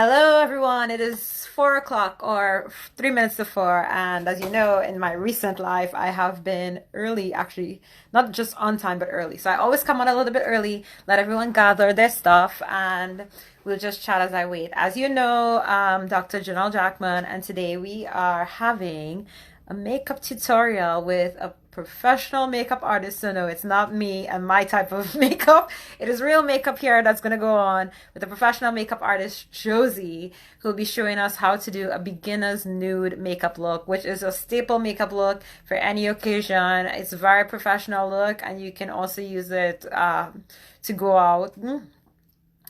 Hello, everyone. It is 4 o'clock or 3 minutes to four. And as you know, in my recent life, I have been early, actually, not just on time, but early. So I always come on a little bit early, let everyone gather their stuff, and we'll just chat as I wait. As you know, Dr. Janelle Jackman, and today we are having a makeup tutorial with a professional makeup artist. So no, it's not me and my type of makeup. It is real makeup here that's going to go on with a professional makeup artist, Josie, who'll be showing us how to do a beginner's nude makeup look, which is a staple makeup look for any occasion. It's a very professional look, and you can also use it to go out.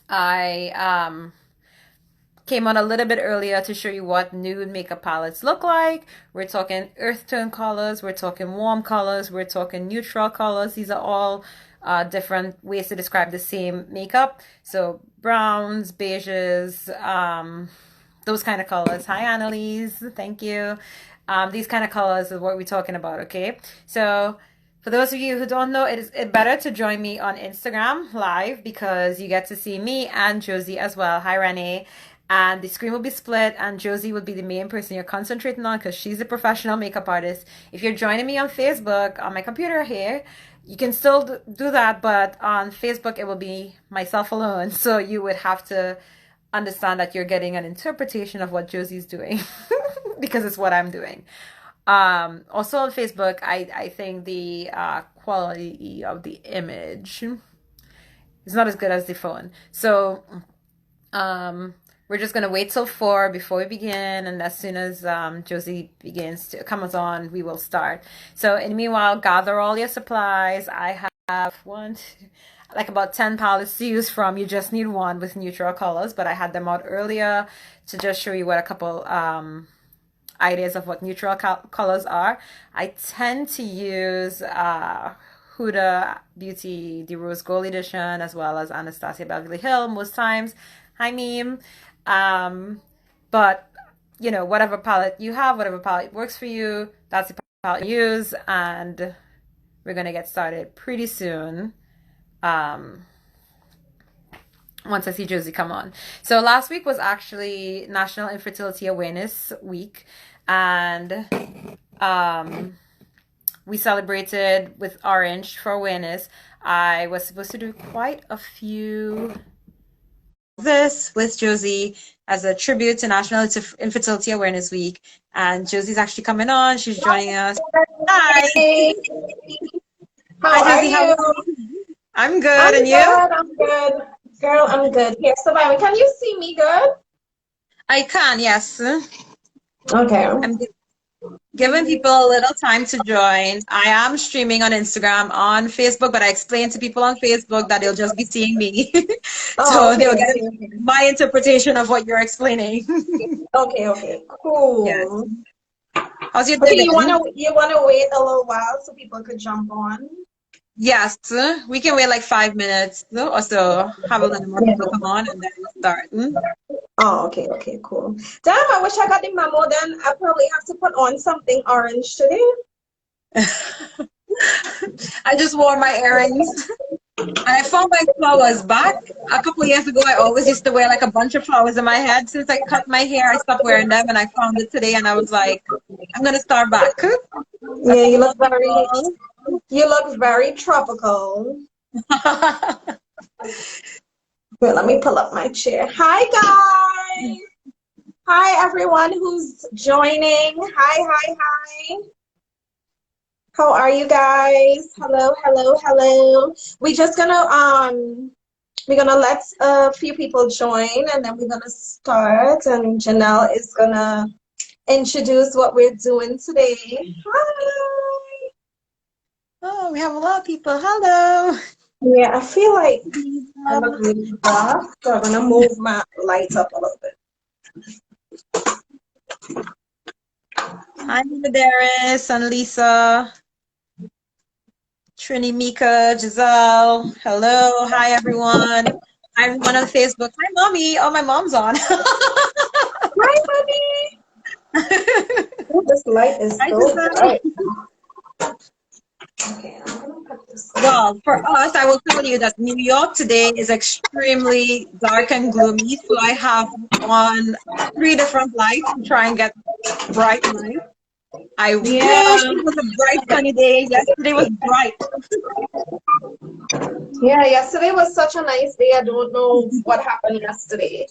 I came on a little bit earlier to show you what nude makeup palettes look like. We're talking earth tone colors, we're talking warm colors, we're talking neutral colors. These are all different ways to describe the same makeup. So browns, beiges, those kind of colors. Hi, Annalise. Thank you. These kind of colors is what we're talking about, okay? So for those of you who don't know, it is better to join me on Instagram live because you get to see me and Josie as well. Hi, Renee. And the screen will be split, and Josie will be the main person you're concentrating on because she's a professional makeup artist. If you're joining me on Facebook on my computer here, you can still do that, but on Facebook it will be myself alone. So you would have to understand that you're getting an interpretation of what Josie's doing because it's what I'm doing. Also on Facebook, I think the quality of the image is not as good as the phone. So we're just gonna wait till 4 before we begin, and as soon as Josie comes on, we will start. So in the meanwhile, gather all your supplies. I have like about 10 palettes to use from. You just need one with neutral colors, but I had them out earlier to just show you what a couple ideas of what neutral colors are. I tend to use Huda Beauty, the Rose Gold Edition, as well as Anastasia Beverly Hill most times. Hi, Meme. But you know, whatever palette you have, whatever palette works for you, that's the palette you use, and we're gonna get started pretty soon. Once I see Josie come on. So last week was actually National Infertility Awareness Week, and we celebrated with Orange for awareness. I was supposed to do quite a few this with Josie as a tribute to National Infertility Awareness Week. And Josie's actually coming on. She's joining us. Hi. How Hi, Josie. are you? How are you? I'm good. I'm And good. you? I'm good. Girl, I'm good. Here, Savannah, can you see me good? I can, yes. Okay. I'm giving people a little time to join. I am streaming on Instagram, on Facebook, but I explained to people on Facebook that they'll just be seeing me. Oh, So okay, they'll get okay, okay. my interpretation of what you're explaining. Okay, okay, Yes. cool. How's your day Okay, you been? wanna wait a little while so people could jump on? Yes, we can wait like 5 minutes or so, have a little more Yeah. people come on, and then we'll start. Oh, okay, okay, cool. Damn, I wish I got the memo then. I probably have to put on something orange today. I just wore my earrings, and I found my flowers back. A couple of years ago, I always used to wear like a bunch of flowers in my head. Since I cut my hair, I stopped wearing them, and I found it today, and I was like, I'm gonna start back. Yeah, That's all. you look very tropical. Wait, let me pull up my chair. Hi guys. Hi everyone who's joining. Hi. How are you guys? Hello. We're gonna let a few people join and then we're gonna start, and Janelle is gonna introduce what we're doing today. Hi. Oh, we have a lot of people. Hello. Yeah, I feel like I look really dark, so I'm gonna move my lights up a little bit. Hi, Darius and Lisa. Trini, Mika, Giselle. Hello. Hi, everyone. Hi, everyone on Facebook. Hi, Mommy. Oh, my mom's on. Hi, honey. Oh, this light is Hi, so Giselle. bright. Okay, I'm gonna Well, for us, I will tell you that New York today is extremely dark and gloomy. So I have on three different lights to try and get bright light. I wish Yeah. it was a bright sunny day. Yesterday was bright. Yeah, yesterday was such a nice day. I don't know what happened yesterday.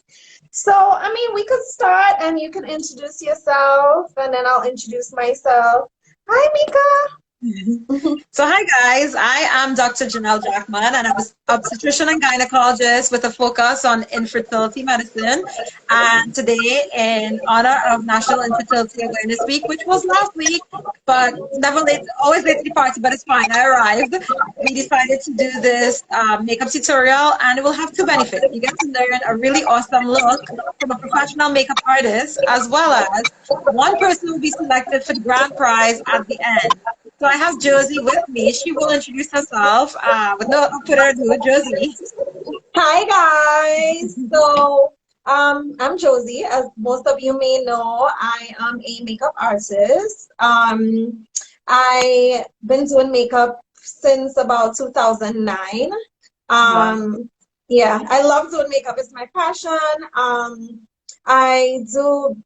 So, I mean, we could start and you can introduce yourself and then I'll introduce myself. Hi, Mika. So, hi guys, I am Dr. Janelle Jackman, and I'm an obstetrician and gynecologist with a focus on infertility medicine. And today, in honor of National Infertility Awareness Week, which was last week, but never late, always late to the party, but it's fine, I arrived. We decided to do this makeup tutorial, and it will have two benefits. You get to learn a really awesome look from a professional makeup artist, as well as one person will be selected for the grand prize at the end. So I have Josie with me. She will introduce herself. With no further ado, Josie. Hi, guys. So, I'm Josie. As most of you may know, I am a makeup artist. I've been doing makeup since about 2009. Wow. Yeah, I love doing makeup. It's my passion. I do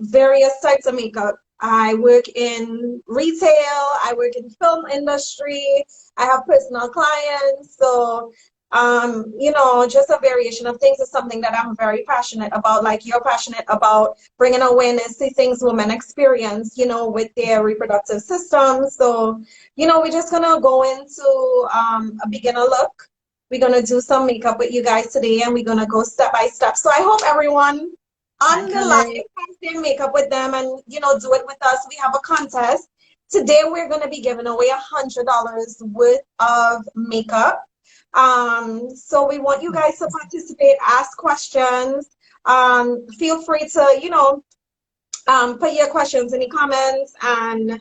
various types of makeup. I work in retail. I work in film industry. I have personal clients. So, just a variation of things is something that I'm very passionate about. Like you're passionate about bringing awareness to things women experience, with their reproductive system. So, we're just gonna go into a beginner look. We're gonna do some makeup with you guys today, and we're gonna go step by step. So I hope everyone I on the can live wait. has their makeup with them, and do it with us. We have a contest today. We're gonna be giving away $100 worth of makeup. So we want you guys to participate, ask questions. Feel free to, put your questions in the comments, and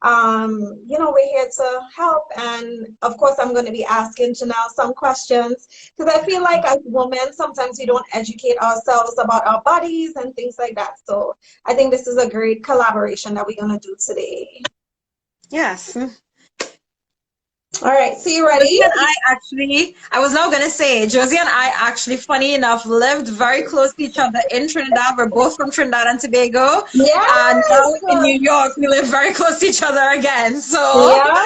we're here to help. And of course, I'm going to be asking Janelle some questions because I feel like as women, sometimes we don't educate ourselves about our bodies and things like that. So I think this is a great collaboration that we're going to do today. Yes. All right, so you ready? Josie and I was now going to say, Josie and I actually, funny enough, lived very close to each other in Trinidad. We're both from Trinidad and Tobago. And now Yes. in New York, we live very close to each other again. So Yeah.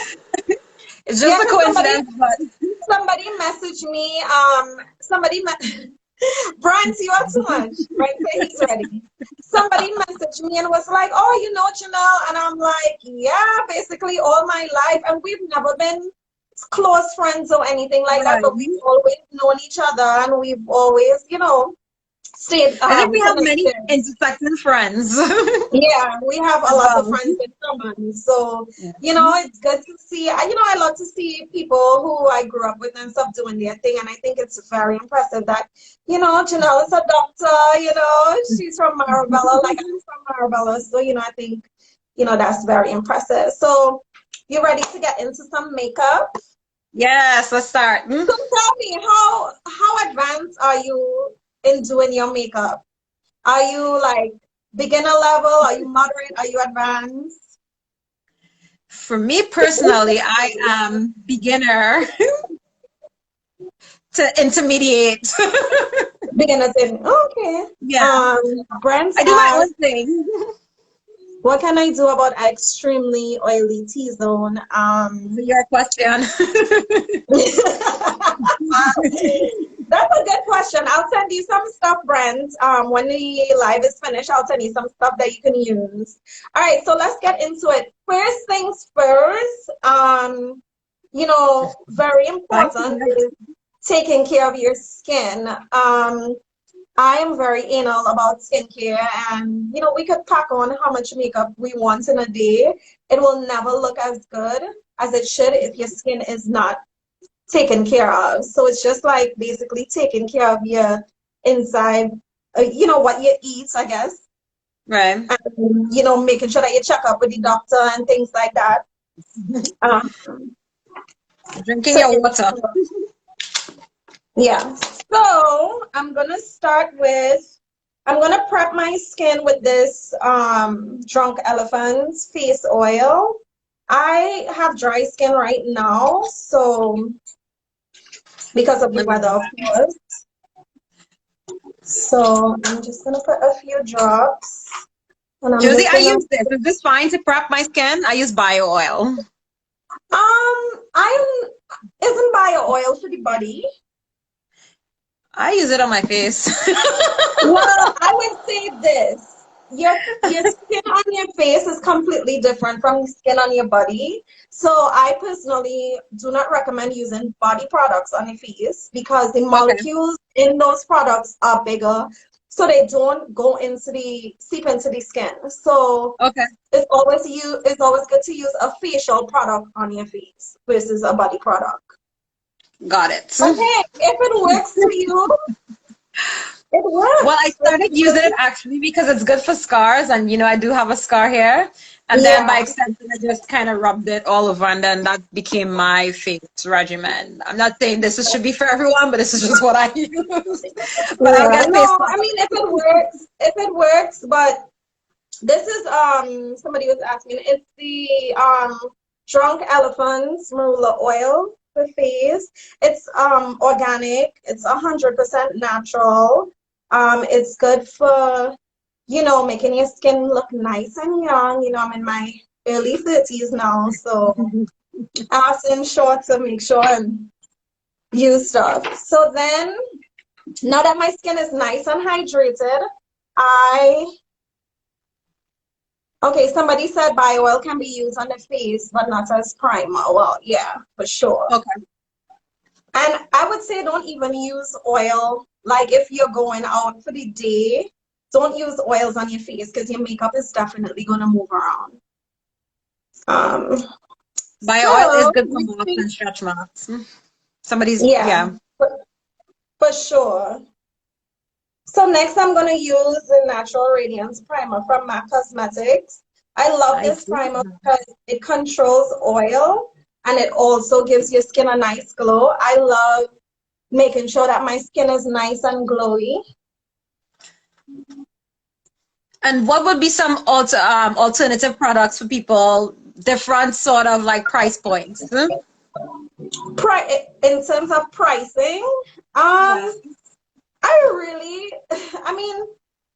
it's Yeah, just a 'cause coincidence, but somebody messaged me, Brian, you are too much. Brian said he's ready. Somebody messaged me and was like, oh, Janelle. And I'm like, yeah, basically all my life. And we've never been close friends or anything like that, right. but we've always known each other and we've always, stayed I think we have many connected. intersecting friends Yeah, we have a as lot of well. friends in common. So, Yeah. it's good to see. I love to see people who I grew up with and stuff doing their thing. And I think it's very impressive that, Janelle is a doctor, she's from Marabella, like I'm from Marabella. So, I think, that's very impressive. So, you ready to get into some makeup? Yes, let's start. So tell me, how advanced are you in doing your makeup? Are you like beginner level? Are you moderate? Are you advanced? For me personally, I am beginner to intermediate. Beginner thing. Okay. Yeah, Brent I do my asked, own thing. what can I do about extremely oily T-zone? Your question. That's a good question. I'll send you some stuff, Brent. When the live is finished, I'll send you some stuff that you can use. All right, so let's get into it. First things first, very Thank important you. is taking care of your skin. I am very anal about skincare, and we could pack on how much makeup we want in a day. It will never look as good as it should if your skin is not taken care of. So it's just like basically taking care of your inside, what you eat, I guess, Right. and, making sure that you check up with the doctor and things like that. Um, Drinking so your water. yeah. So I'm gonna prep my skin with this Drunk Elephant's face oil. I have dry skin right now, so because of the Let me weather, know of that. course. So I'm just gonna put a few drops, and I'm Josie, just I gonna. use this. Is this fine to prep my skin? I use bio oil. I'm isn't bio oil for the body. I use it on my face. Well, I would say this. Your skin on your face is completely different from the skin on your body. So I personally do not recommend using body products on your face because the Okay. molecules in those products are bigger, so they don't go into the seep into the skin. So Okay. it's always good to use a facial product on your face versus a body product. Got it. But hey, if it works for you, it Well, I works. If started it using it works, actually because it's good for scars, and I do have a scar here. And then by yeah. extension, I just kind of rubbed it all over, and then that became my face regimen. I'm not saying should be for everyone, but this is just what I use. But I'll Yeah, get face no, I products. mean if it works, but this is somebody was asking, it's the drunk elephants marula oil for face. It's organic, it's 100% natural. It's good for, making your skin look nice and young. I'm in my early 30s now, so I have to ensure to make sure and use stuff. So then now that my skin is nice and hydrated, I okay, somebody said bio oil can be used on the face, but not as primer. Well, yeah, for sure. Okay. And I would say don't even use oil. Like if you're going out for the day, don't use oils on your face because your makeup is definitely gonna move around. Um, Bio oil is so good for marks and stretch marks. yeah, Yeah. for sure. So next I'm going to use the Natural Radiance Primer from MAC Cosmetics. I love I this do. primer because it controls oil and it also gives your skin a nice glow. I love making sure that my skin is nice and glowy. And what would be some alternative products for people, different sort of like price points? Hmm? In terms of pricing, Yeah. I really, I mean,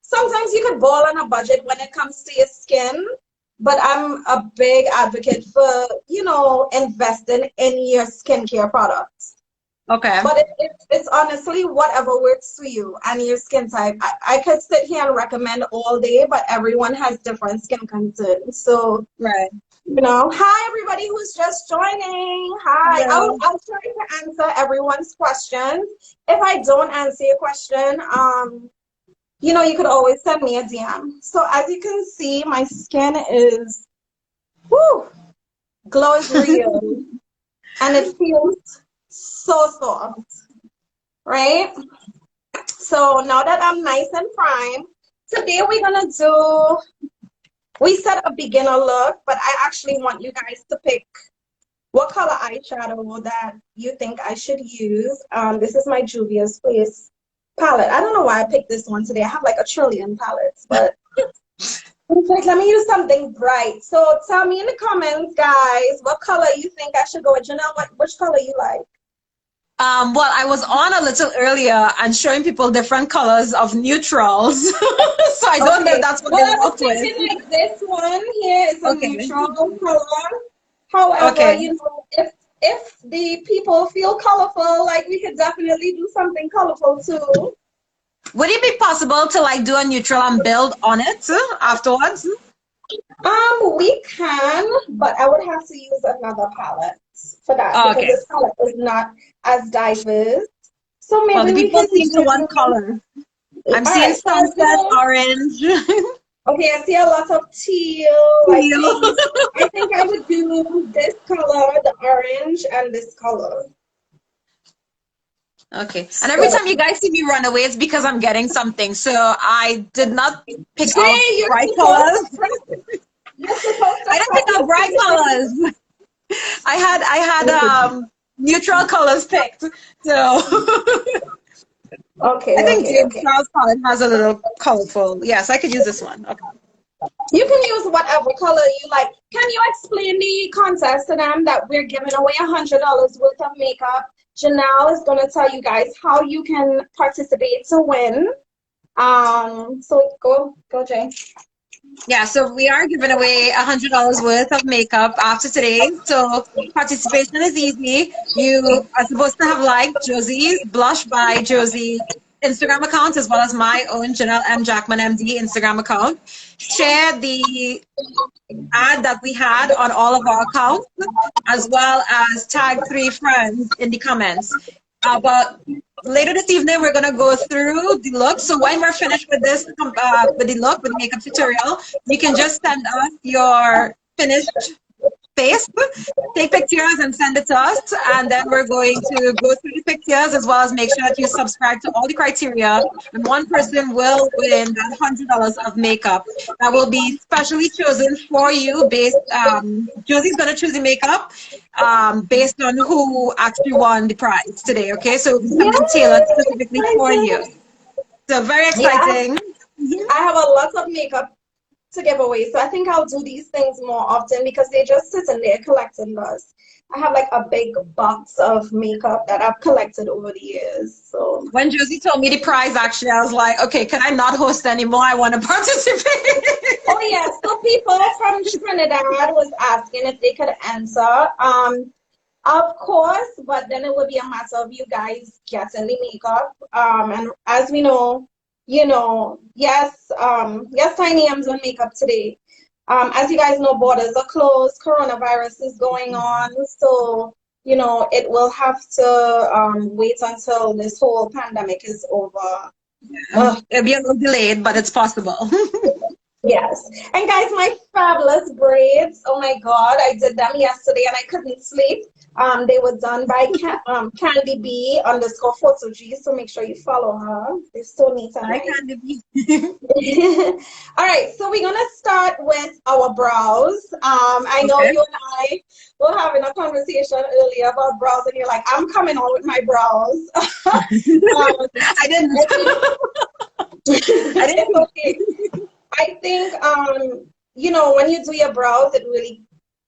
sometimes you could ball on a budget when it comes to your skin, but I'm a big advocate for, investing in your skincare products. Okay. But it's honestly whatever works for you and your skin type. I could sit here and recommend all day, but everyone has different skin concerns. So, Right. hi everybody who's just joining. Hi. Hello. I'll try to answer everyone's questions. If I don't answer your question, you could always send me a DM. So as you can see, my skin is whoo, glow is real and it feels so soft, right? So now that I'm nice and prime, today we set a beginner look, but I actually want you guys to pick what color eyeshadow that you think I should use. This is my Juvia's Place palette. I don't know why I picked this one today. I have like a trillion palettes, but like, let me use something bright. So tell me in the comments, guys, what color you think I should go with. Janelle, which color you like? Well, I was on a little earlier and showing people different colors of neutrals. So I don't know if Okay. that's what Well, they I was work with. thinking like this one here is a Okay. neutral color. However, Okay. if the people feel colorful, like we could definitely do something colorful too. Would it be possible to like do a neutral and build on it afterwards? We can, but I would have to use another palette for that because Okay. this palette is not as diverse. So Well, the maybe we people can seem to want do. color. All I'm seeing right. So I sunset do. orange. Okay, I see a lot of teal. Teal. I think I would do this color, the orange, and this color. Okay. And every So, time you guys see me run away, it's because I'm getting something. So I did not pick out Jay, bright colors. you're supposed to I didn't prep pick your out bright face. colors. I had neutral colors picked. So I Okay, think okay, James okay. Charles palette has a little colorful. Yes, I could use this one. Okay. You can use whatever color you like. Can you explain the contest to them that we're giving away $100 worth of makeup? Janelle is going to tell you guys how you can participate to win. So go, Jay. Yeah, so we are giving away $100 worth of makeup after today. So participation is easy. You are supposed to have liked Josie's Blush by Josie Instagram account as well as my own Janelle M. Jackman MD Instagram account. Share the ad that we had on all of our accounts, as well as tag 3 friends in the comments. But later this evening, we're gonna go through the look. So when we're finished with this, with the look, with the makeup tutorial, you can just send us your finished face, take pictures and send it to us, and then we're going to go through the pictures as well as make sure that you subscribe to all the criteria, and one person will win that $100 of makeup that will be specially chosen for you based Josie's going to choose the makeup based on who actually won the prize today. Okay, so it'll be something tailored specifically for you, so very Yeah, exciting. I have a lot of makeup to give away. So I think I'll do these things more often because they just sit in there collecting dust. I have like a big box of makeup that I've collected over the years. So When Josie told me the prize, actually, I was like, okay, can I not host anymore? I want to participate. oh yeah, so people from Trinidad was asking if they could enter. Of course, but then it would be a matter of you guys getting the makeup. And as we know, yes, Tiny M's on makeup today. As you guys know, borders are closed, coronavirus is going on, so it will have to wait until this whole pandemic is over. Ugh. It'll be a little delayed, but it's possible. Yes. And guys, my fabulous braids. Oh my God, I did them yesterday and I couldn't sleep. They were done by Candy B underscore photo G. So make sure you follow her. They're so neat and I nice. can't be. All right, so we're gonna start with our brows. I know Okay. you and I were having a conversation earlier about brows, and you're like, "I'm coming on with my brows." I didn't. I think I it's didn't. okay. I think when you do your brows, it really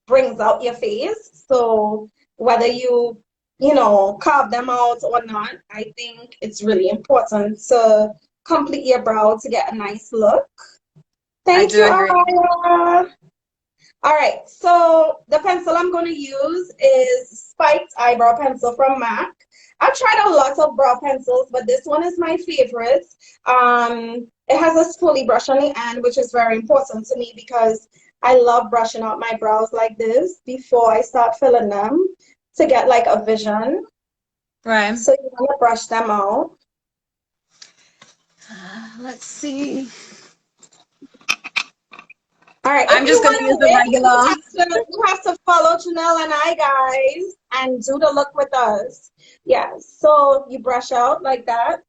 brings out your face. So whether you carve them out or not, I think it's really important to complete your brow to get a nice look. I Thank do you, agree. Araya. All right, so the pencil I'm going to use is Spiked Eyebrow Pencil from MAC. I've tried a lot of brow pencils, but this one is my favorite. It has a spoolie brush on the end, which is very important to me because I love brushing out my brows like this before I start filling them to get like a vision. Right. So you want to brush them out. Let's see. All right, I'm if you just going want to to use the win, regular. you have to follow Janelle and I, guys, and do the look with us. Yes, so you brush out like that.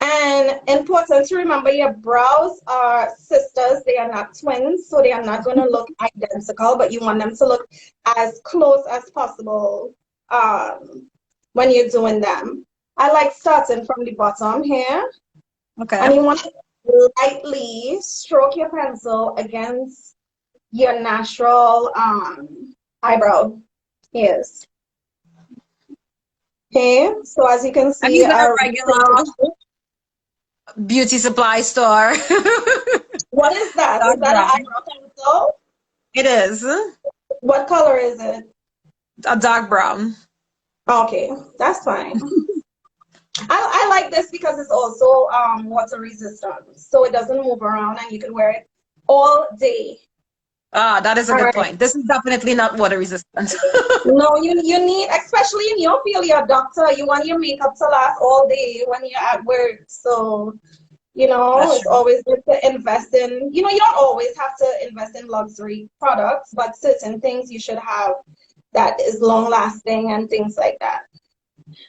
And important to remember, your brows are sisters. They are not twins, so they are not going to look identical, but you want them to look as close as possible when you're doing them. I like starting from the bottom here. And Okay. you want to lightly stroke your pencil against your natural eyebrow. Yes. Okay. So as you can I'm see, using a regular beauty supply store. what is that? Dark Is that an brown. eyebrow pencil? It is What color is it? a dark brown. Okay, that's fine. I like this because it's also water resistant, so it doesn't move around and you can wear it all day. Ah, that is a All good right. point. This is definitely not water resistant. No, you need, especially in your field, you're a doctor, you want your makeup to last all day when you're at work. So, That's it's true. always good to invest in, you don't always have to invest in luxury products, but certain things you should have that is long lasting and things like that.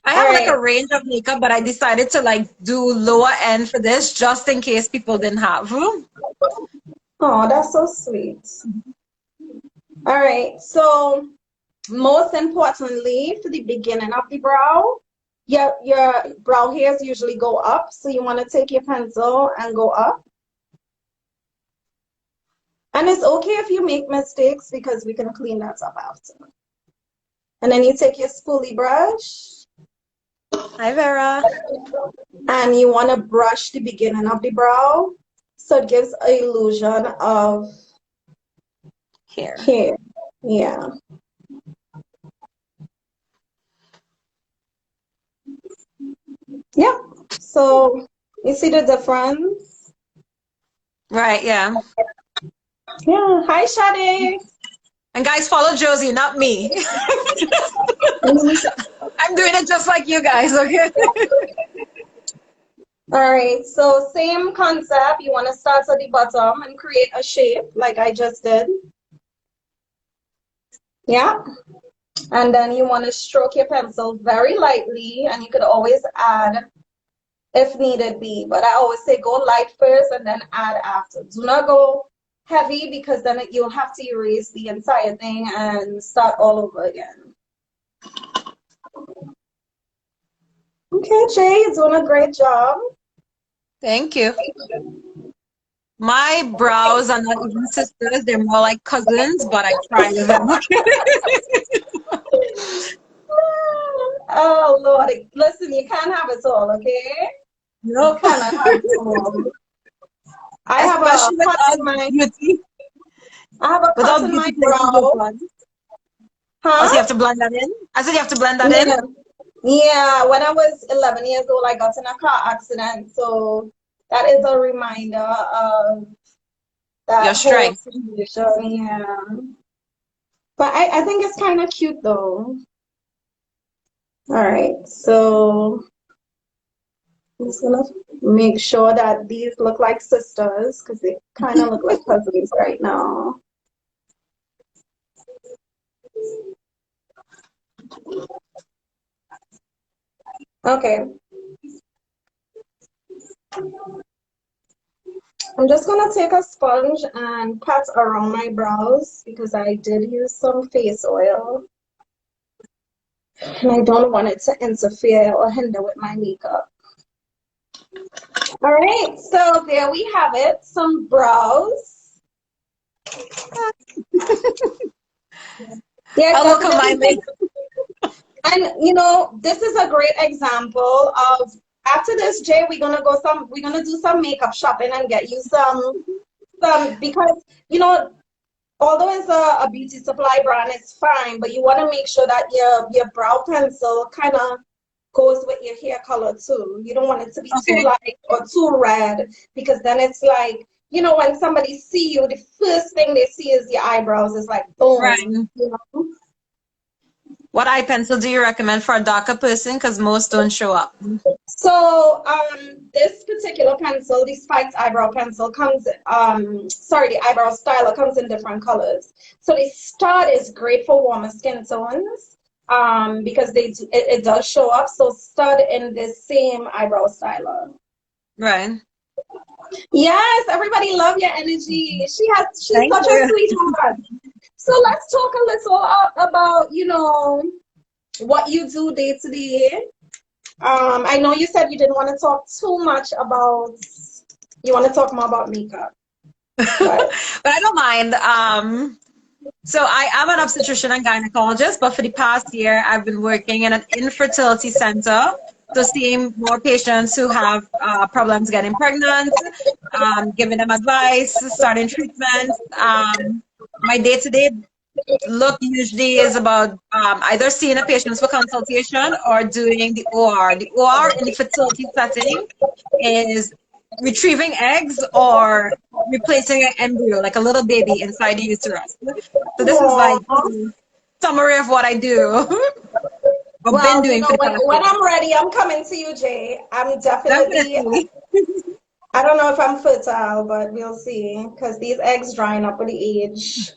I All have like right. a range of makeup, but I decided to like do lower end for this just in case people didn't have. Oh, that's so sweet. All right. So, most importantly, for the beginning of the brow, your brow hairs usually go up. So you want to take your pencil and go up. And it's okay if you make mistakes because we can clean that up after. And then you take your spoolie brush Hi, Vera. and you want to brush the beginning of the brow so it gives an illusion of Here. hair. Yeah. Yeah. So you see the difference? Right, yeah. Yeah. Hi, Shade. And guys, follow Josie, not me. I'm doing it just like you guys, okay? All right. So same concept. You want to start at the bottom and create a shape like I just did. Yeah. And then you want to stroke your pencil very lightly, and you could always add if needed be. But I always say go light first and then add after. Do not go heavy because then you'll have to erase the entire thing and start all over again. Okay, Jay, you're doing a great job. Thank you. My brows are not even sisters, they're more like cousins, but I try with them. Oh, Lord. Listen, you can't have it all, okay? You Nope. cannot have it all. I have a Especially cut in without my beauty. I have a cut Without in my beauty places no brow. fun. Oh, so you Huh? have to blend that in? I said you have to blend that in? Yeah. Yeah, when I was 11 years old, I got in a car accident. So that is a reminder of Your that whole strength. situation. Yeah. But I think it's kind of cute though. All right. So I'm just gonna make sure that these look like sisters because they kind of look like cousins right now. Okay. I'm just gonna take a sponge and pat around my brows because I did use some face oil and I don't want it to interfere or hinder with my makeup. All right, so there we have it, some brows. Yes, I'll look on my definitely. list. And you know, this is a great example of after this, Jay, we're gonna do some makeup shopping and get you some because you know although it's a beauty supply brand, it's fine, but you want to make sure that your brow pencil kind of goes with your hair color too. You don't want it to be too Okay. light or too red because then it's like, you know, when somebody see you, the first thing they see is your eyebrows. It's like Right. boom, you know. What eye pencil do you recommend for a darker person? Because most don't show up. So this particular pencil, the spiked eyebrow pencil comes sorry, the eyebrow styler comes in different colors. So the stud is great for warmer skin tones because it does show up. So stud in the same eyebrow styler. Right. Yes, everybody love your energy. She's Thank such a you. sweetheart. So let's talk a little about, you know, what you do day to day. I know you said you didn't want to talk too much about, you want to talk more about makeup, but But I don't mind. So I am an obstetrician and gynecologist, but for the past year, I've been working in an infertility center. So seeing more patients who have problems getting pregnant, giving them advice, starting treatment. My day-to-day look usually is about either seeing a patient for consultation or doing the OR. The OR in the fertility setting is retrieving eggs or replacing an embryo, like a little baby inside the uterus. So this is like Aw. summary of what I do. I've been Well, you doing know, for the past when year. I'm ready, I'm coming to you, Jay. I'm definitely, Definitely. I don't know if I'm fertile, but we'll see, because these eggs drying up with the age.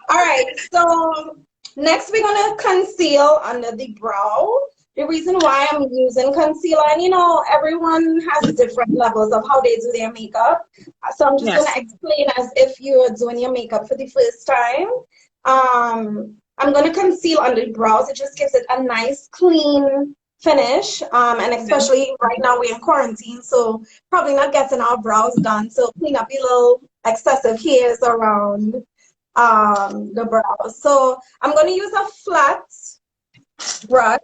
All right, so next we're gonna conceal under the brow. The reason why I'm using concealer, and you know, everyone has different levels of how they do their makeup. So I'm just gonna Yes. explain as if you're doing your makeup for the first time. I'm gonna conceal under the brows. It just gives it a nice, clean finish. And Okay. especially right now we're in quarantine, so probably not getting our brows done. So clean up your little excessive hairs around the brow. So I'm going to use a flat brush.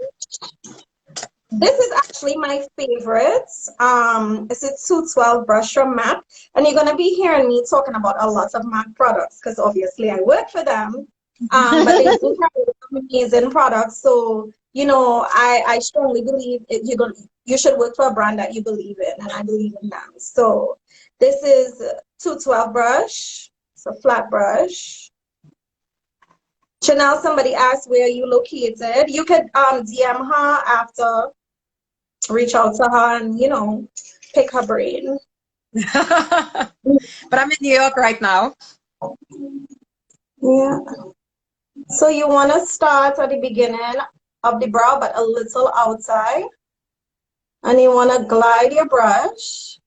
This is actually my favorite. It's a 212 brush from MAC. And you're going to be hearing me talking about a lot of MAC products because obviously I work for them. But they do have amazing products. So, you know, I strongly believe you should work for a brand that you believe in, and I believe in them. So this is 212 brush. It's a flat brush. Chanel, somebody asked where you located. You could DM her after, reach out to her and, you know, pick her brain. But I'm in New York right now. Yeah. So you want to start at the beginning of the brow, but a little outside. And you want to glide your brush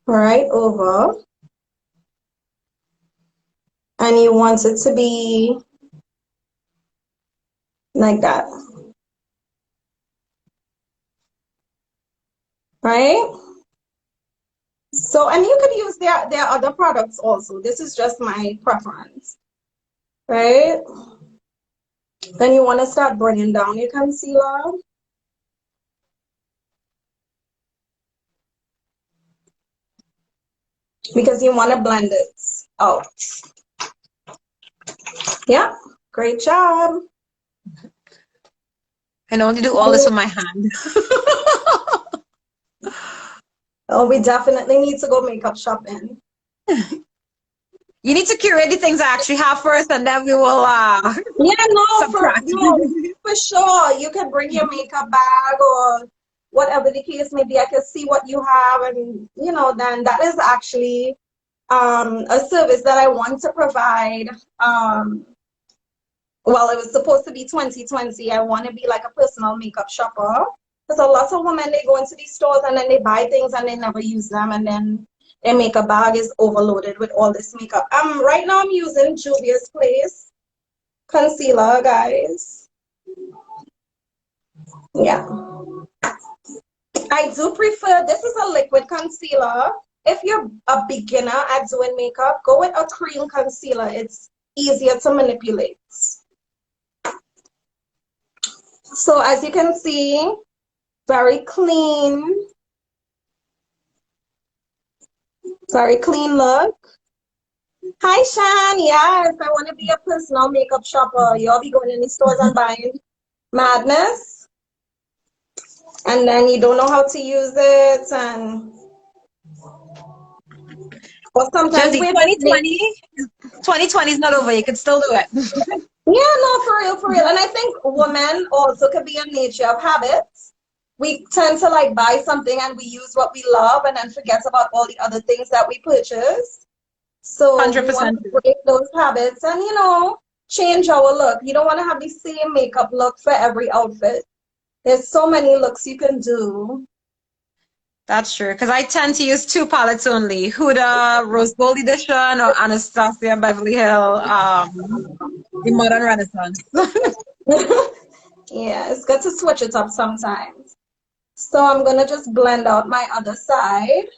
right over. And you want it to be like that. Right? So, and you could use their other products also. This is just my preference. Right? Then you want to start bringing down your concealer. Because you want to blend it out. Yeah, great job. I only do all this with my hand. Oh, we definitely need to go makeup shopping. You need to curate the things I actually have first, and then we will Yeah, subtract. for sure. You can bring your makeup bag or whatever the case may be. I can see what you have, and you know, then that is actually a service that I want to provide. Well, it was supposed to be 2020. I want to be like a personal makeup shopper. Because a lot of women, they go into these stores and then they buy things and they never use them. And then their makeup bag is overloaded with all this makeup. Right now I'm using Juvia's Place concealer, guys. Yeah. I do prefer, this is a liquid concealer. If you're a beginner at doing makeup, go with a cream concealer. It's easier to manipulate. So as you can see, very clean look. Hi, Shan. Yes, I want to be a personal makeup shopper. You'll be going in the stores and buying madness, and then you don't know how to use it, and or sometimes Josie, we 2020 is not over. You can still do it. yeah, no, for real, for real. And I think women also could be a nature of habits. We tend to like buy something and we use what we love and then forget about all the other things that we purchase. So we want 100%. to break those habits and, you know, change our look. You don't want to have the same makeup look for every outfit. There's so many looks you can do. That's true. Because I tend to use two palettes only: Huda Rose Gold Edition or Anastasia Beverly Hill, the Modern Renaissance. Yeah, it's good to switch it up sometimes. So I'm gonna just blend out my other side.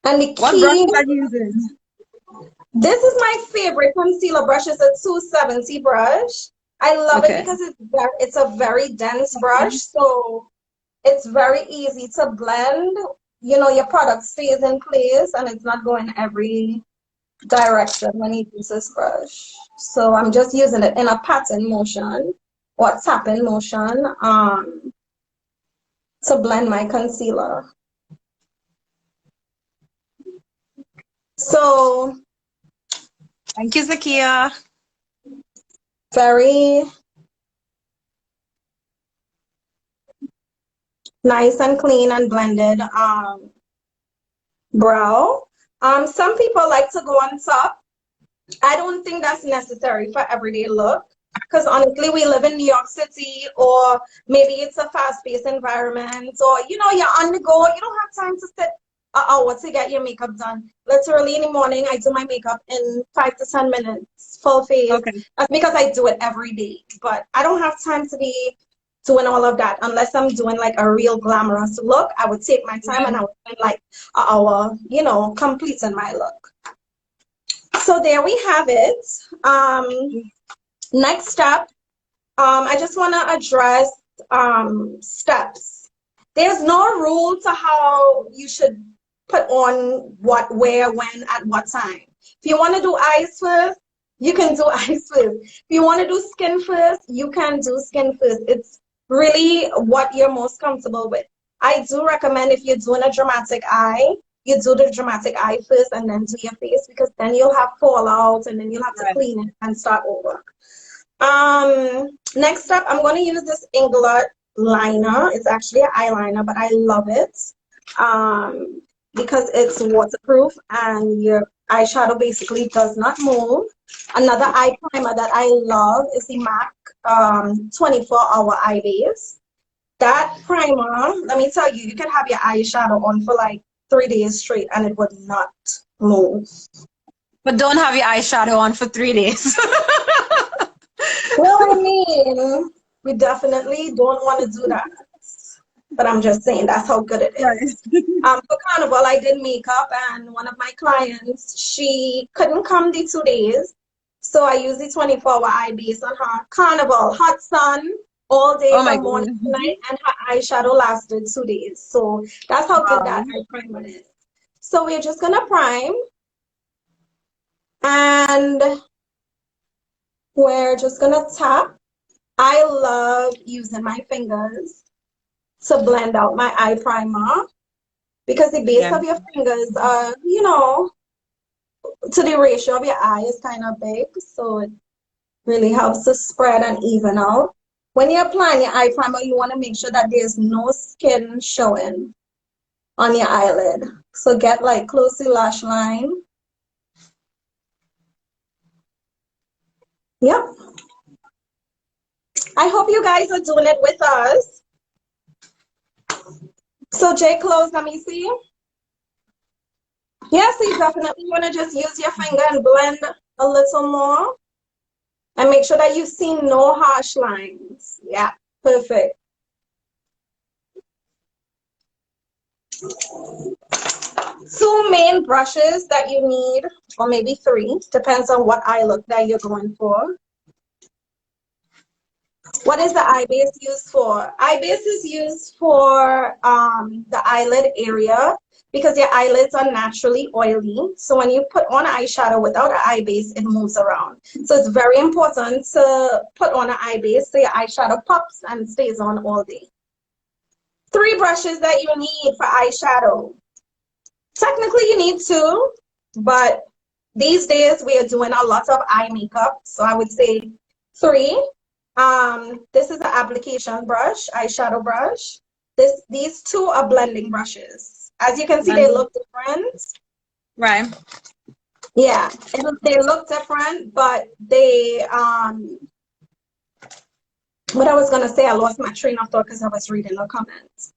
And the What brush key, are you using? this is my favorite concealer brush. It's a 270 brush. I love it Okay. because it's a very dense brush, so it's very easy to blend. You know, your product stays in place and it's not going every direction when you use this brush. So I'm just using it in a pattern motion or tapping motion to blend my concealer. So Thank you, Zakia. very nice and clean and blended brow. Some people like to go on top. I don't think that's necessary for everyday look because honestly, we live in New York City, or maybe it's a fast-paced environment, or you know, you're on the go. You don't have time to sit an hour to get your makeup done. Literally in the morning, I do my makeup in 5 to 10 minutes, full face. Okay. That's because I do it every day. But I don't have time to be doing all of that. Unless I'm doing like a real glamorous look, I would take my time and I would spend like an hour, completing my look. So there we have it. Next step, I just want to address steps. There's no rule to how you should put on what, where, when, at what time. If you want to do eyes first, you can do eyes first. If you want to do skin first, you can do skin first. It's really what you're most comfortable with. I do recommend if you're doing a dramatic eye, you do the dramatic eye first and then do your face, because then you'll have fallout and then you'll have to clean it and start over. Next up, I'm going to use this Inglot liner. It's actually an eyeliner, but I love it because it's waterproof and your eyeshadow basically does not move. Another eye primer that I love is the MAC 24-hour eye base. That primer, let me tell you, you can have your eyeshadow on for like 3 days straight and it would not move. But don't have your eyeshadow on for 3 days. Well, I mean, we definitely don't want to do that. But I'm just saying that's how good it is. For Carnival, I did makeup, and one of my clients, she couldn't come the 2 days. So I used the 24-hour eye base on her. Carnival, hot sun, all day from morning to night, and her eyeshadow lasted 2 days. So that's how good that eye primer is. So we're just gonna prime, and we're just gonna tap. I love using my fingers to blend out my eye primer because the base of your fingers are, to the ratio of your eye is kind of big, so it really helps to spread and even out. When you're applying your eye primer, you want to make sure that there's no skin showing on your eyelid. So get like close to the lash line. Yep. I hope you guys are doing it with us. So J, close, let me see. Yeah, so you definitely want to just use your finger and blend a little more. And make sure that you see no harsh lines. Yeah, perfect. Two main brushes that you need, or maybe three, depends on what eye look that you're going for. What is the eye base used for? Eye base is used for the eyelid area because your eyelids are naturally oily. So when you put on eyeshadow without an eye base, it moves around. So it's very important to put on an eye base so your eyeshadow pops and stays on all day. Three brushes that you need for eyeshadow. Technically, you need two, but these days we are doing a lot of eye makeup. So I would say three. This is an application brush, eyeshadow brush. These two are blending brushes. As you can see, they look different. Right. Yeah, they look different, but they, what I was gonna say, I lost my train of thought because I was reading the comments.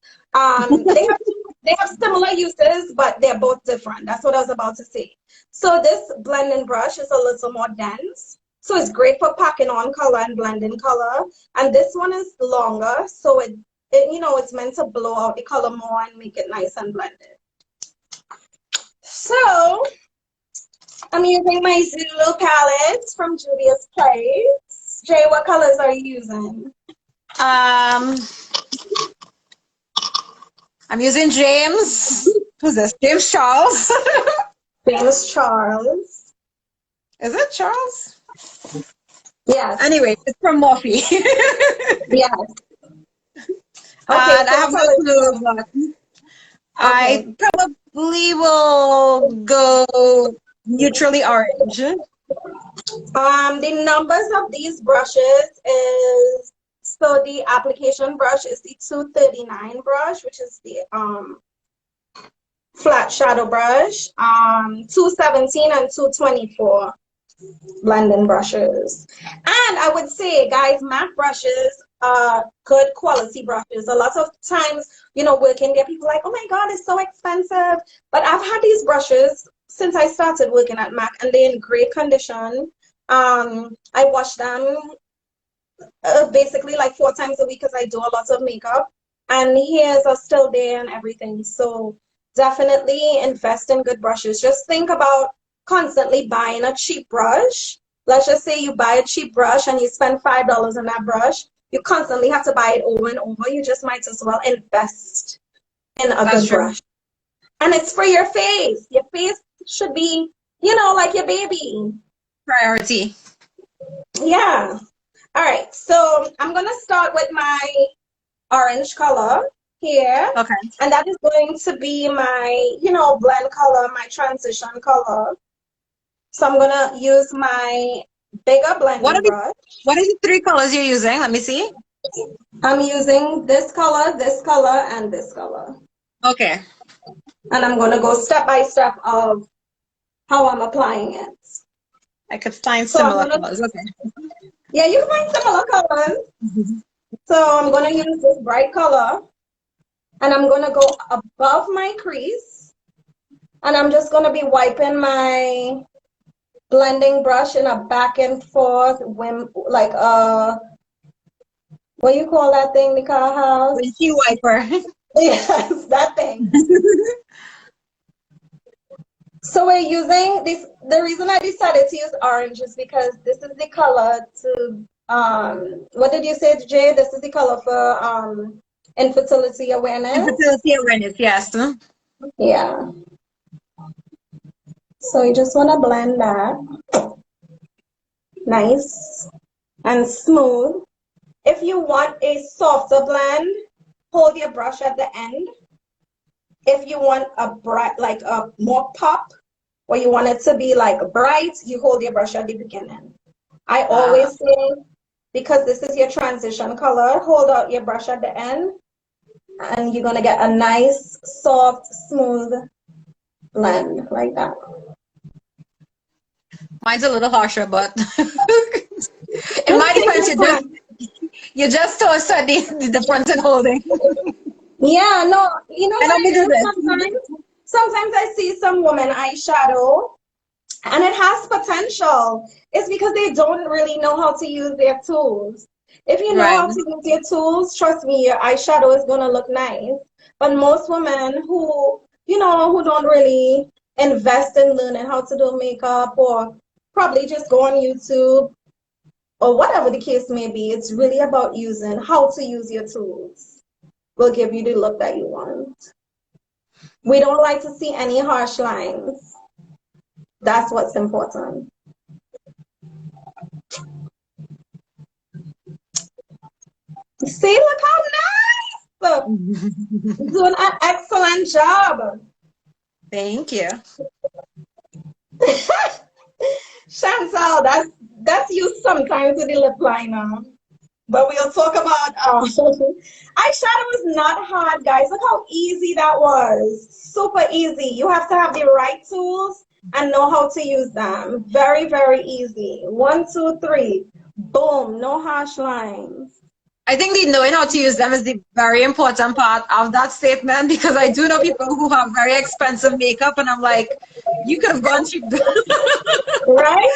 They have similar uses, but they're both different. That's what I was about to say. So this blending brush is a little more dense. So it's great for packing on color and blending color. And this one is longer, so it's meant to blow out the color more and make it nice and blended. So I'm using my Zulu palette from Julia's Place. Jay, what colors are you using? I'm using James. Who's this? James Charles. James Charles. Is it Charles? Yes. Anyway, it's from Morphe. Yes. Okay, and I have no clue, but I probably will go neutrally orange. The numbers of these brushes is, so the application brush is the 239 brush, which is the flat shadow brush, 217 and 224 blending brushes. And I would say, guys, MAC brushes are good quality brushes. A lot of times, working there, people are like, oh my God, it's so expensive. But I've had these brushes since I started working at MAC, and they're in great condition. I wash them basically like 4 times a week because I do a lot of makeup and hairs are still there and everything. So definitely invest in good brushes. Just think about constantly buying a cheap brush. Let's just say you buy a cheap brush and you spend $5 on that brush. You constantly have to buy it over and over. You just might as well invest in a That's good true. brush. And it's for your face. Your face should be, like your baby. Priority. Yeah. All right. So I'm going to start with my orange color here. Okay. And that is going to be my, blend color, my transition color. So I'm going to use my bigger What blending are the brush. what are the three colors you're using? Let me see. I'm using this color, and this color. Okay. And I'm going to go step by step of how I'm applying it. I could find So I'm similar going to, colors. Okay. yeah, you can find similar colors. So I'm going to use this bright color and I'm going to go above my crease and I'm just going to be wiping my blending brush in a back and forth, like what do you call that thing the car has? Windshield wiper. Yes, that thing. So we're using this. The reason I decided to use orange is because this is the color to what did you say, Jay? This is the color for infertility awareness. Infertility awareness, yes. Yeah. So you just want to blend that nice and smooth. If you want a softer blend, hold your brush at the end. If you want a bright, like a more pop, or you want it to be like bright, you hold your brush at the beginning. I Uh, always say, because this is your transition color, hold out your brush at the end, and you're gonna get a nice, soft, smooth blend like that. Mine's a little harsher, but in Just my take defense, your time. you just told the difference in holding. Yeah, no, you know And what let me it do is this. sometimes? Sometimes I see some women eyeshadow and it has potential. It's because they don't really know how to use their tools. If you know Right. how to use your tools, trust me, your eyeshadow is gonna look nice. But most women who don't really invest in learning how to do makeup or probably just go on YouTube or whatever the case may be, it's really about using how to use your tools will give you the look that you want. We don't like to see any harsh lines. That's what's important. See, look how nice! Doing an excellent job. Thank you. Chantal, that's you sometimes with the lip liner. But we'll talk about eyeshadow is not hard, guys. Look how easy that was. Super easy. You have to have the right tools and know how to use them. Very, very easy. One, two, three. Boom. No harsh lines. I think the knowing how to use them is the very important part of that statement because I do know people who have very expensive makeup, and I'm like, you could have gone cheap. Right?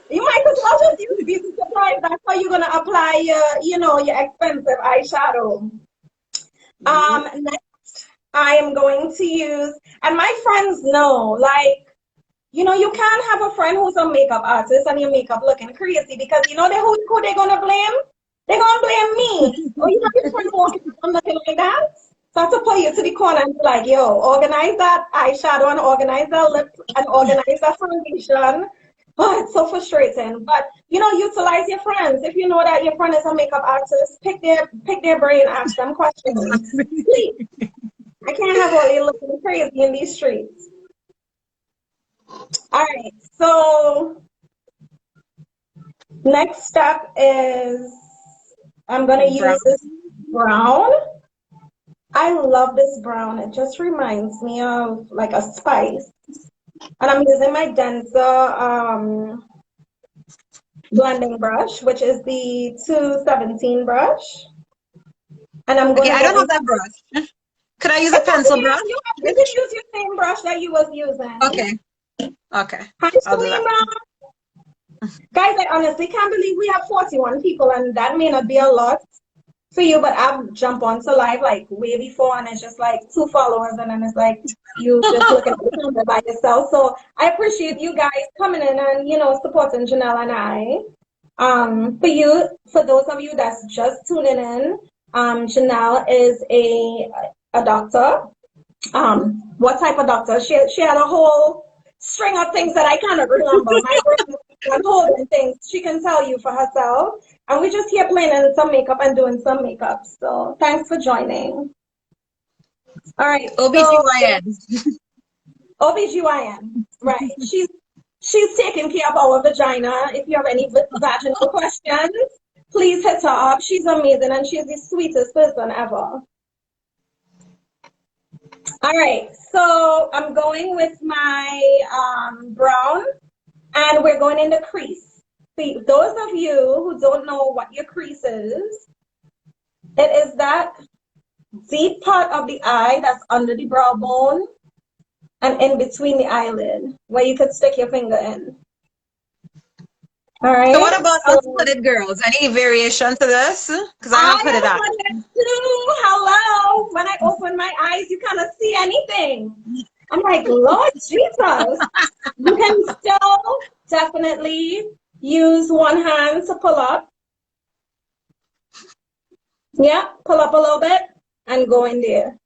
You might as well just use beauty supplies. That's how you're gonna apply your expensive eyeshadow. Next I am going to use, and my friends know, like, you can't have a friend who's a makeup artist and your makeup looking crazy because who they're gonna blame? They're gonna blame me. Or your friend walking around looking like that. So I have to pull you to the corner and be like, yo, organize that eyeshadow and organize that lip and organize that foundation. Oh, it's so frustrating. But utilize your friends. If you know that your friend is a makeup artist, pick their brain, ask them questions. Exactly. Please. I can't have all you looking crazy in these streets. All right, so next step is I'm gonna use Brown. this brown. I love this brown. It just reminds me of like a spice. And I'm using my Denza blending brush, which is the 217 brush. And I'm Okay, gonna I get don't have this. that brush. Could I use a It's pencil okay. brush? You can use your same brush that you was using. Okay. Okay. Hi, I'll do that. Shalima. Guys, I honestly can't believe we have 41 people, and that may not be a lot for you, but I've jumped onto live like way before, and it's just like 2 followers, and then it's like you just looking at the camera by yourself. So I appreciate you guys coming in and supporting Janelle and I. For those of you that's just tuning in, Janelle is a doctor. What type of doctor? She had a whole string of things that I cannot remember. My brain is holding things. She can tell you for herself. And we're just here playing in some makeup and doing some makeup. So thanks for joining. All right. So OBGYN. OBGYN. Right. She's taking care of our vagina. If you have any vaginal questions, please hit her up. She's amazing and she's the sweetest person ever. All right, so I'm going with my brown, and we're going in the crease. See, those of you who don't know what your crease is, it is that deep part of the eye that's under the brow bone and in between the eyelid, where you could stick your finger in. All So what right, about so us hooded girls? Any variation to this? Because I I have hooded am eyes. hooded too. Hello. When I open my eyes, you cannot see anything. I'm like, Lord Jesus. You can still definitely use one hand to pull up. Yeah, pull up a little bit and go in there.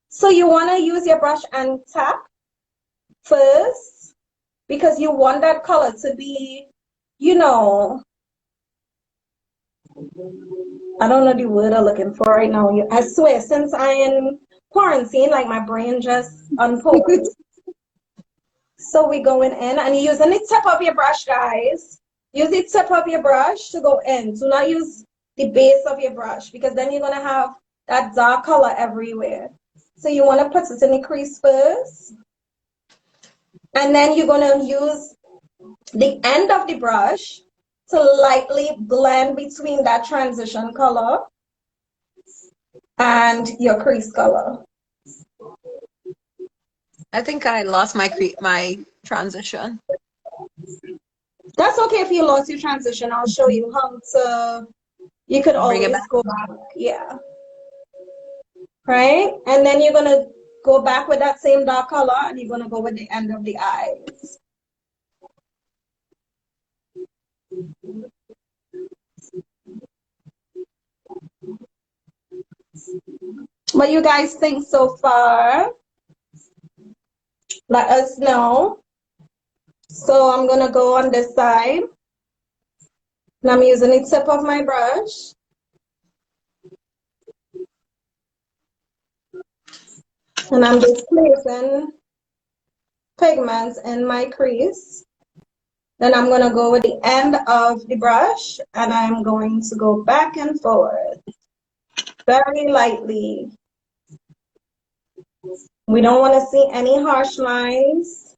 So you want to use your brush and tap first because you want that color to be, you know, I don't know the word I'm looking for right now. I swear, since I am quarantine, like my brain just unfolds. So we're going in and you're using the tip of your brush, guys. Use the tip of your brush to go in. Do not use the base of your brush because then you're going to have that dark color everywhere. So you want to put it in the crease first. And then you're going to use the end of the brush to lightly blend between that transition color and your crease color. I think I lost my transition. That's okay if you lost your transition. I'll show you how to, you could Bring it always back. go back. Yeah. Right? And then you're going to go back with that same dark color and you're going to go with the end of the eyes. What you guys think so far? Let us know. So I'm going to go on this side. And I'm using the tip of my brush. And I'm just placing pigments in my crease. Then I'm going to go with the end of the brush and I'm going to go back and forth very lightly. We don't want to see any harsh lines.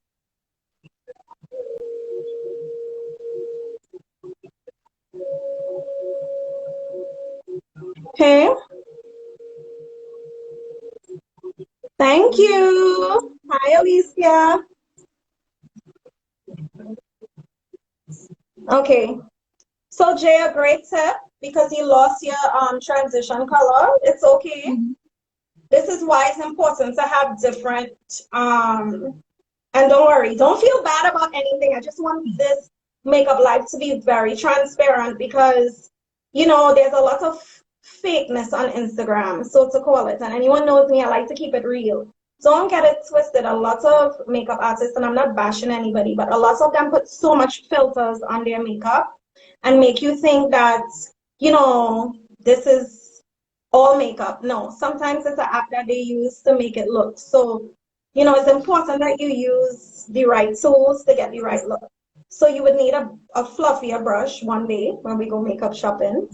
Okay. Thank you. Hi, Alicia. Okay. So Jay, a great tip because you lost your transition color. It's okay. This is why it's important to have different and don't worry, don't feel bad about anything. I just want this makeup life to be very transparent because there's a lot of fakeness on Instagram, so to call it. And anyone knows me, I like to keep it real. Don't get it twisted. A lot of makeup artists, and I'm not bashing anybody, but a lot of them put so much filters on their makeup and make you think that, this is all makeup. No, sometimes it's an app that they use to make it look. So, it's important that you use the right tools to get the right look. So you would need a fluffier brush one day when we go makeup shopping.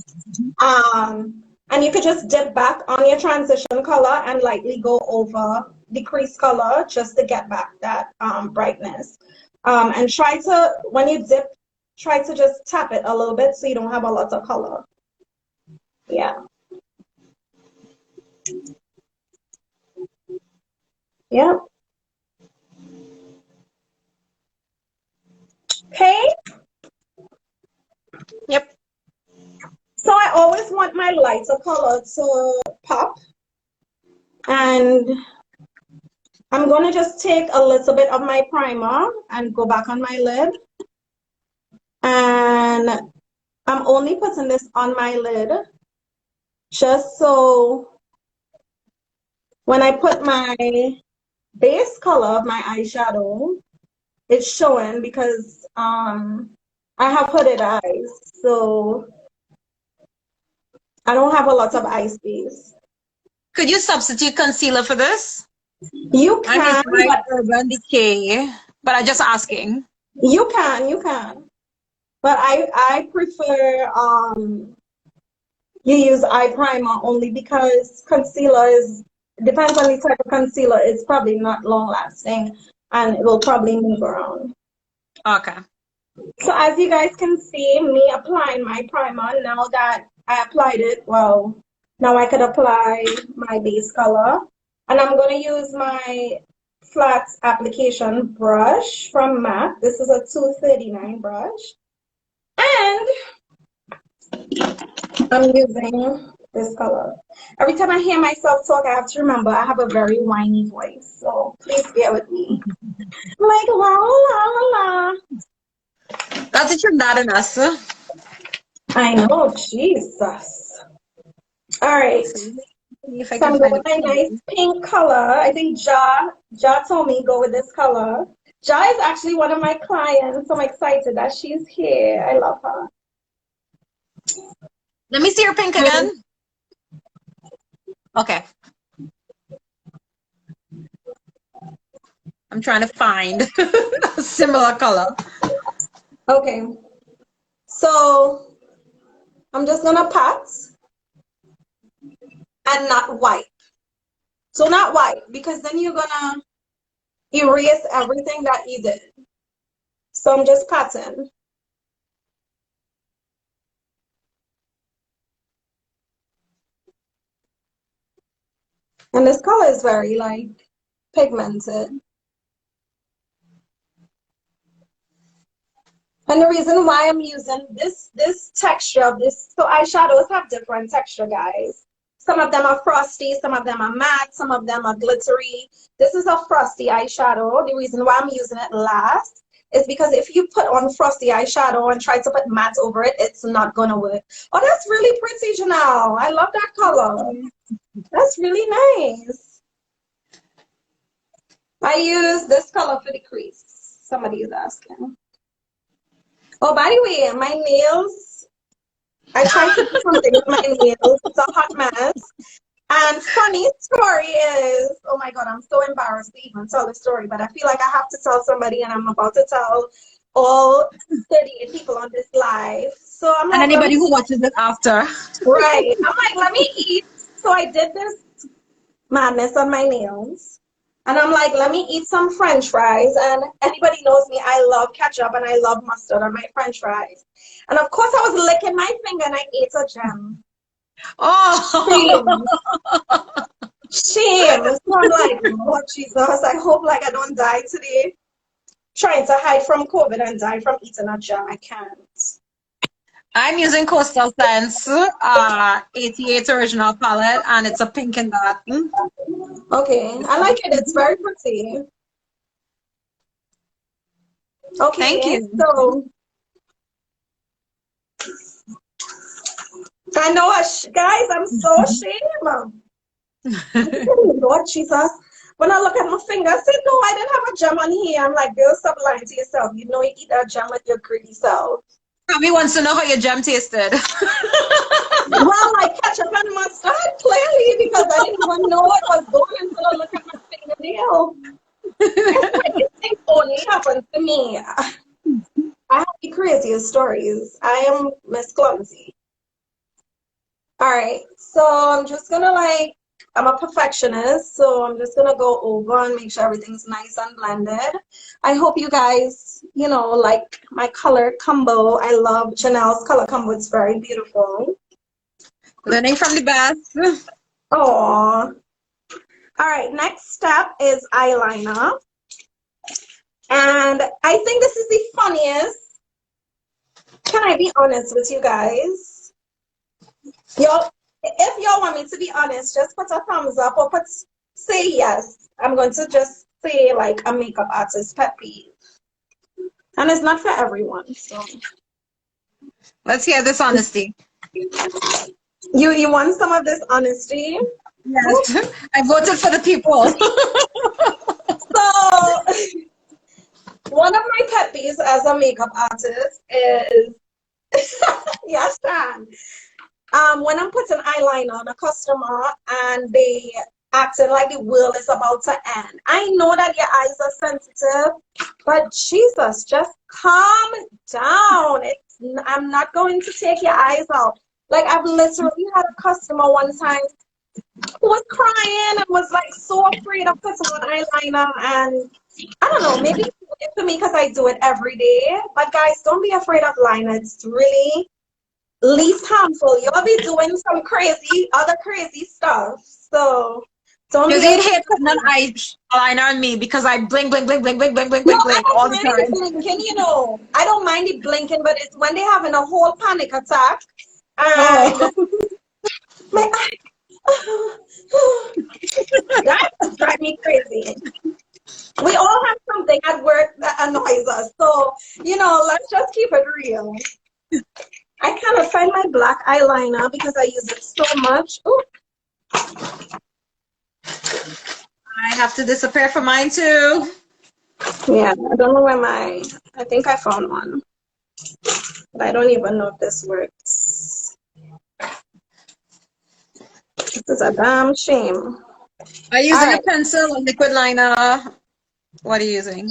And you could just dip back on your transition color and lightly go over the crease color just to get back that brightness. And try to, when you dip, try to just tap it a little bit so you don't have a lot of color. Yeah. Yeah. Okay. Yep. So I always want my lighter color to pop. And I'm going to just take a little bit of my primer and go back on my lid. And I'm only putting this on my lid just so when I put my base color of my eyeshadow, it's showing because I have hooded eyes, so I don't have a lot of eye space. Could you substitute concealer for this? You I'm can, using my but Urban Decay, but I'm just asking. you can. But I prefer you use eye primer only because concealer is depends on the type of concealer. It's probably not long lasting and it will probably move around. Okay. So as you guys can see, me applying my primer now that I applied it, well, now I could apply my base color. And I'm going to use my flat application brush from MAC. This is a 239 brush. And I'm using this color. Every time I hear myself talk, I have to remember I have a very whiny voice. So please bear with me. Like, la, la, la, la. That's it from that and us. I know, Jesus. All right. If I So can I'm going find with my it. nice pink color. I think Ja told me go with this color. Ja is actually one of my clients. I'm excited that she's here. I love her. Let me see your pink again. Okay. I'm trying to find a similar color. Okay. So I'm just gonna pat and not wipe. So not wipe because then you're gonna erase everything that you did. So I'm just patting. And this color is very like pigmented. And the reason why I'm using this texture of this, so eyeshadows have different texture, guys. Some of them are frosty, some of them are matte, some of them are glittery. This is a frosty eyeshadow. The reason why I'm using it last is because if you put on frosty eyeshadow and try to put matte over it, it's not gonna work. Oh, that's really pretty, Janelle. I love that color. That's really nice. I use this color for the crease. Somebody is asking. Oh, by the way, my nails, I tried to do something with my nails. It's a hot mess. And funny story is, oh my God, I'm so embarrassed to even tell the story, but I feel like I have to tell somebody and I'm about to tell all 38 people on this live. So I'm And like, let anybody me who eat. watches it after. Right. I'm like, let me eat. So I did this madness on my nails. And I'm like, let me eat some French fries. And anybody knows me, I love ketchup and I love mustard on my French fries. And of course, I was licking my finger and I ate a gem. Oh, Shame. Shame. So I'm like, Lord Jesus, I hope like I don't die today. Trying to hide from COVID and die from eating a gem. I can't. I'm using Coastal Scents 88 original palette, and it's a pink and that. Okay, I like it. It's very pretty. Thank Okay, you. so I know, guys, I'm so ashamed. Lord Jesus. When I look at my finger, I said, no, I didn't have a gem on here. I'm like, girl, stop lying to yourself. You know you eat that gem with your greedy self. Probably wants to know how your gem tasted. Well, like ketchup and mustard, clearly, because I didn't even know it was going until I look at my fingernail. I swear these things only happen to me. I have the craziest stories. I am Miss Clumsy. All right, so I'm just gonna I'm a perfectionist, so I'm just gonna go over and make sure everything's nice and blended. I hope you guys, like my color combo. I love Chanel's color combo. It's very beautiful. Learning from the best. Oh, all right. Next step is eyeliner, and I think this is the funniest Can I be honest with you guys? Y'all, if y'all want me to be honest, just put a thumbs up or say yes. I'm going to just say like a makeup artist pet peeve. And it's not for everyone. So Let's hear this honesty. you want some of this honesty? Yes, I voted for the people. So one of my pet peeves as a makeup artist is yes, Shan. When I'm putting eyeliner on a customer and they acting like the world is about to end. I know that your eyes are sensitive, but Jesus, just calm down. I'm not going to take your eyes out. Like I've literally had a customer one time who was crying and was like so afraid of putting on eyeliner, and I don't know, maybe it's for me because I do it every day. But guys, don't be afraid of liner. It's really least harmful. You'll be doing some other crazy stuff. So don't be Because you'd afraid. hate putting an eyeliner on me because I blink, blink, blink, blink, blink, blink, blink, No, blink, I blink don't all the mind the time. blinking, you know. I don't mind the blinking, but it's when they're having a whole panic attack and Oh, my eye, that just drive me crazy. We all have something at work that annoys us. So, let's just keep it real. I cannot find my black eyeliner because I use it so much. Ooh, I have to disappear for mine too. yeah, I don't know I think I found one, but I don't even know if this works. This is a damn shame. Are you All using a right, pencil or liquid liner? What are you using?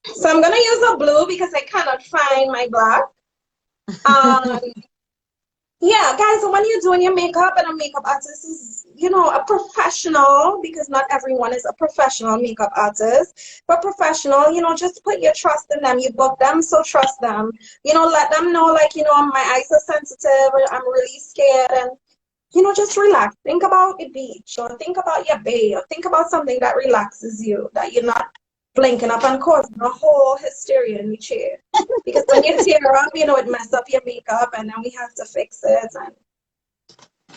so I'm gonna use a blue because I cannot find my black. Um, yeah, guys, when you're doing your makeup and a makeup artist is, a professional because not everyone is a professional makeup artist, but professional, just put your trust in them. You book them, so trust them. Let them know, like, my eyes are sensitive, or I'm really scared, and just relax. Think about the beach, or think about your bay, or think about something that relaxes you, that you're not blinking up and causing a whole hysteria in the chair. Because when you tear up, it mess up your makeup, and then we have to fix it and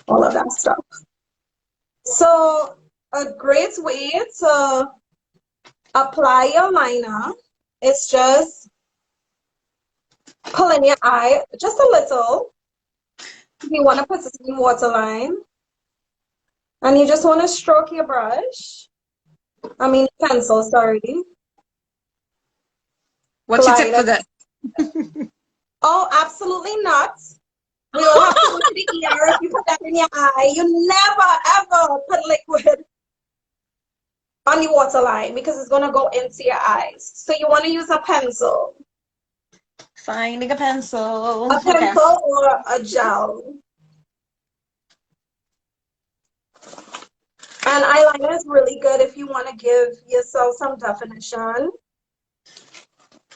all of that stuff. So a great way to apply your liner is just pull in your eye just a little. You want to put it in waterline, and you just want to stroke your brush. I mean pencil, sorry. What's your tip Glide for it. that? Oh, absolutely not. We will have to go to the ear if you put that in your eye. You never ever put liquid on the waterline because it's gonna go into your eyes. So you want to use a pencil. Finding a pencil. A Okay. pencil or a gel. And eyeliner is really good if you want to give yourself some definition.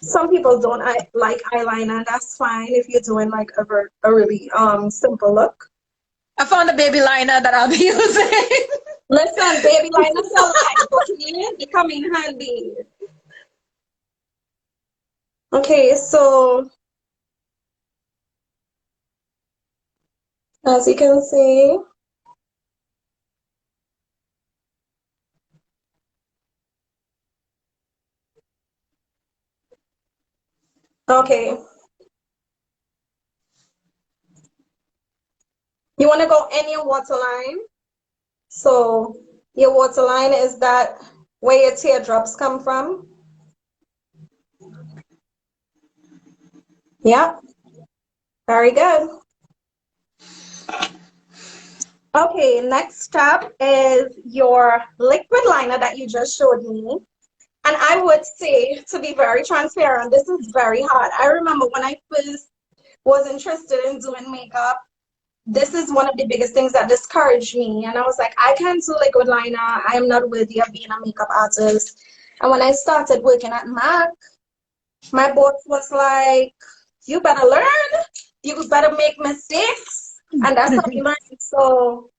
Some people don't like eyeliner, that's fine if you're doing like a really simple look. I found a baby liner that I'll be using. Listen, baby liners are life, okay? They come in handy. Okay, so as you can see, okay, you want to go in your waterline. So your waterline is that where your teardrops come from. Yeah, very good. Okay, next step is your liquid liner that you just showed me. And I would say, to be very transparent, this is very hard. I remember when I first was interested in doing makeup, this is one of the biggest things that discouraged me. And I was like, I can't do liquid liner. I am not worthy of being a makeup artist. And when I started working at MAC, my boss was like, you better learn. You better make mistakes. And that's how you learn. So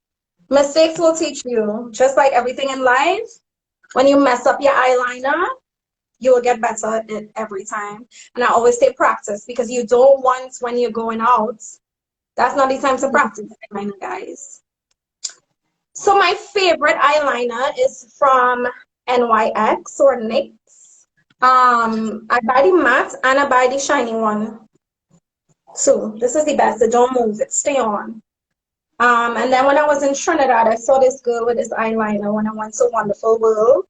mistakes will teach you, just like everything in life. When you mess up your eyeliner, you will get better at it every time. And I always say practice because you don't want when you're going out. That's not the time to practice eyeliner, guys. So my favorite eyeliner is from NYX or NYX. I buy the matte and I buy the shiny one. So this is the best. It don't move. It stay on. And then when I was in Trinidad, I saw this girl with this eyeliner when I went to Wonderful World,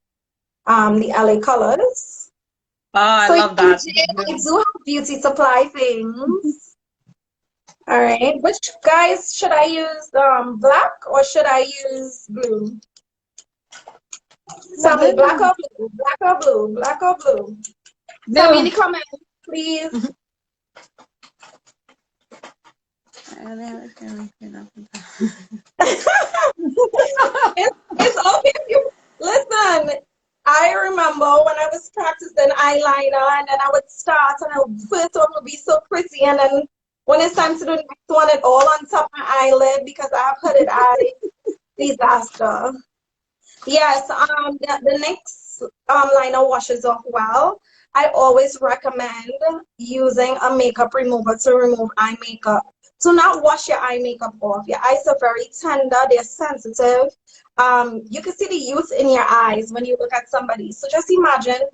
the LA Colors. Oh, I So love that. I do have beauty supply things. All right. Which guys should I use? Black or should I use blue? Tell me, black or blue? Black or blue? Black or blue? Tell me in the Blue. comments, please. It's okay if you listen. I remember when I was practicing eyeliner and then I would start and first one would be so pretty and then when it's time to do the next one, it all on top of my eyelid because I put it eye disaster. Yes, the next liner washes off well. I always recommend using a makeup remover to remove eye makeup. To not wash your eye makeup off. Your eyes are very tender, they're sensitive. You can see the youth in your eyes when you look at somebody. So just imagine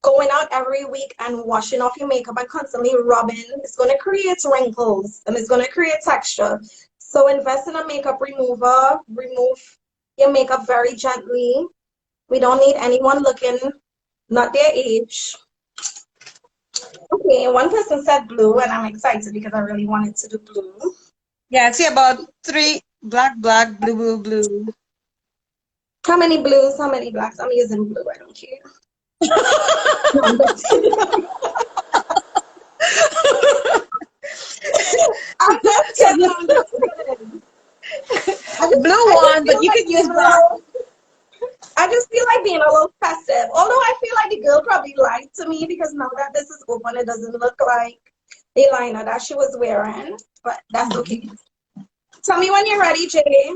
going out every week and washing off your makeup and constantly rubbing. It's going to create wrinkles and it's going to create texture. So invest in a makeup remover. Remove your makeup very gently. We don't need anyone looking not their age. Okay, one person said blue, and I'm excited because I really wanted to do blue. Yeah, I see about 3 black, black, blue, blue, blue. How many blues? How many blacks? I'm using blue. I don't care. No, I'm just I'm just kidding. I'm just kidding. Blue one, but you can use black. I just feel like being a little festive. Although I feel like the girl probably lied to me because now that this is open, it doesn't look like the liner that she was wearing. But that's okay. Tell me when you're ready, Jay.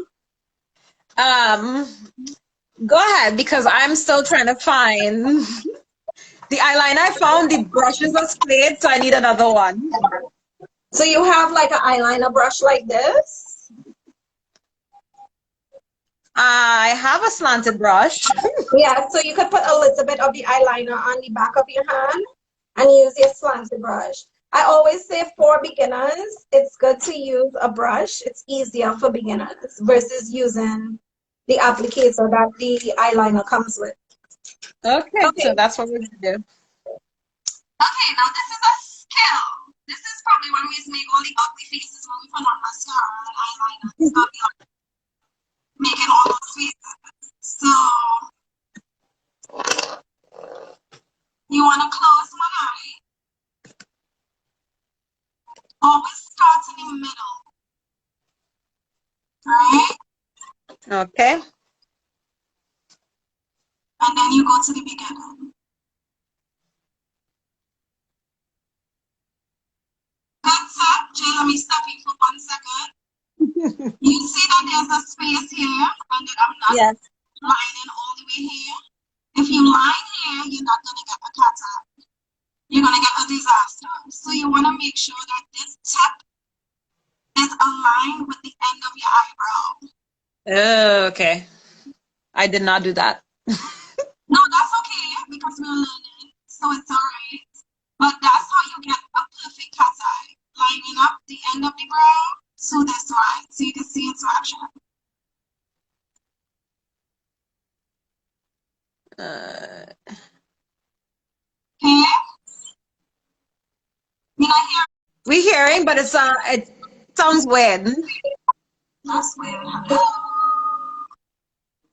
Go ahead because I'm still trying to find the eyeliner. I found the brushes are split, so I need another one. So you have like an eyeliner brush like this? I have a slanted brush. Yeah, so you could put a little bit of the eyeliner on the back of your hand and use your slanted brush. I always say for beginners, it's good to use a brush. It's easier for beginners versus using the applicator that the eyeliner comes with. Okay, so Okay. that's what we're gonna do. Okay, now this is a skill. This is probably when we make all the ugly faces when we put on mascara and eyeliner. It's not the making all those faces. So you want to close one eye. Always start in the middle. Right? Okay. And then you go to the beginning. That's it. Jay, let me stop you for 1 second. You see that there's a space here and that I'm not Yes. lining all the way here. If you line here, you're not going to get a cataract. You're going to get a disaster. So you want to make sure that this tip is aligned with the end of your eyebrow. Okay. I did not do that. No, that's okay because we're learning, so it's alright. But that's how you get a perfect cat eye, lining up the end of the brow to this line, so you can see its action. Okay? You're not hearing? We're hearing, but it's it sounds weird. I That's weird. Hello?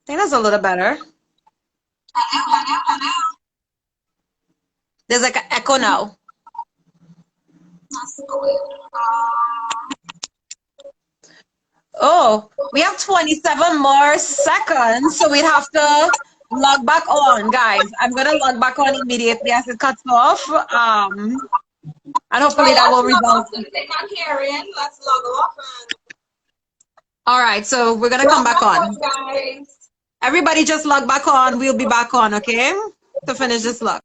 think that's a little better. Hello? There's like an echo now. That's weird. Oh, we have 27 more seconds, so we'd have to log back on, guys. I'm gonna log back on immediately as it cuts off. And hopefully that will result. They're not hearing. Let's log off and All right, so we're gonna come back on. guys. Everybody just log back on. We'll be back on, okay? to finish this look.